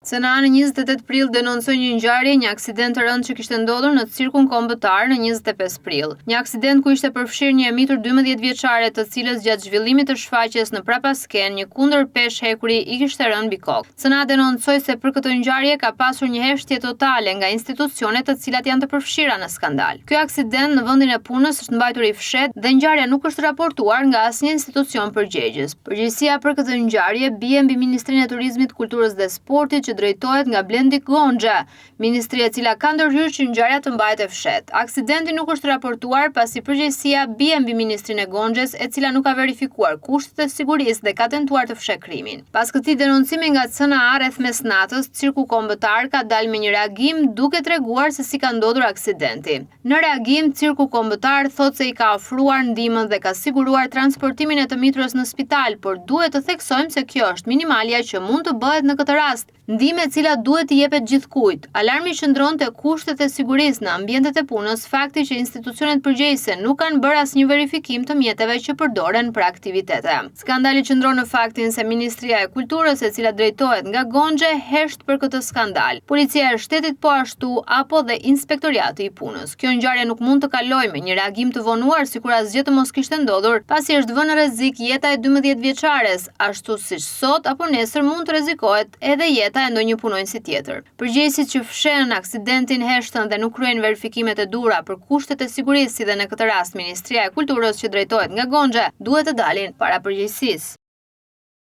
SNA në 28 prill denoncoi një ngjarje, një aksident të rëndë që kishte ndodhur në cirkun kombëtar në 25 prill. Një aksident ku ishte përfshirë një e mitur 12 vjeçare, të cilës gjatë zhvillimit të shfaqjes në prapasken, një kundërpesh hekuri i kishte rënë mbi kokë. SNA denoncoi se për këtë ngjarje ka pasur një heshtje totale nga institucionet të cilat janë të përfshira në skandal. Ky aksident në vendin e punës është mbajtur i fshehtë dhe ngjarja nuk është raportuar nga asnjë institucion përgjegjës. Përgjegjësia për këtë ngjarje bie mbi Ministrinë e Turizmit, Kulturës dhe Sportit, që drejtohet nga Blendi Gonxha, ministria e cila ka ndërhyrë që ngjarja të mbahet e fshehtë. Aksidenti nuk është raportuar pasi përgjegjësia bie mbi Ministrinë e Gonxhës, e cila nuk ka verifikuar kushtet e sigurisë dhe ka tentuar të fshehë krimin. Pas këtij denoncimi nga SNA rreth mesnatës, cirku kombëtar ka dalë me një reagim duke treguar se si ka ndodhur aksidenti. Në reagim, cirku kombëtar thotë se i ka ofruar ndihmën dhe ka siguruar transportimin e të miturës në spital, por duhet të theksojmë se kjo është minimalja që mund të bëhet në këtë rast. Ndihmë e cila duhet të jepet gjithkujt. Alarmi qëndron te kushtet e sigurisë në ambientet e punës, fakti që institucionet përgjegjëse nuk kanë bërë asnjë verifikim të mjeteve që përdoren për aktivitete. Skandali qëndron në faktin se Ministria e Kulturës, e cila drejtohet nga Gonxha, hesht për këtë skandal. Policia e shtetit po ashtu apo dhe inspektoriati i punës. Kjo ngjarje nuk mund të kalojë me një reagim të vonuar sikur asgjë të mos kishte ndodhur, pasi është vënë në rrezik jeta e 12 vjeçares, ashtu siç sot apo nesër mund të rrezikohet edhe jeta e ndonjë punonjësi tjetër. Përgjegjësit që fshehen aksidentin heshtën dhe nuk kryejnë verifikimet e duhura për kushtet e sigurisë, si dhe në këtë rast Ministria e Kulturës që drejtohet nga Gonxha, duhet të dalin para përgjegjësisë.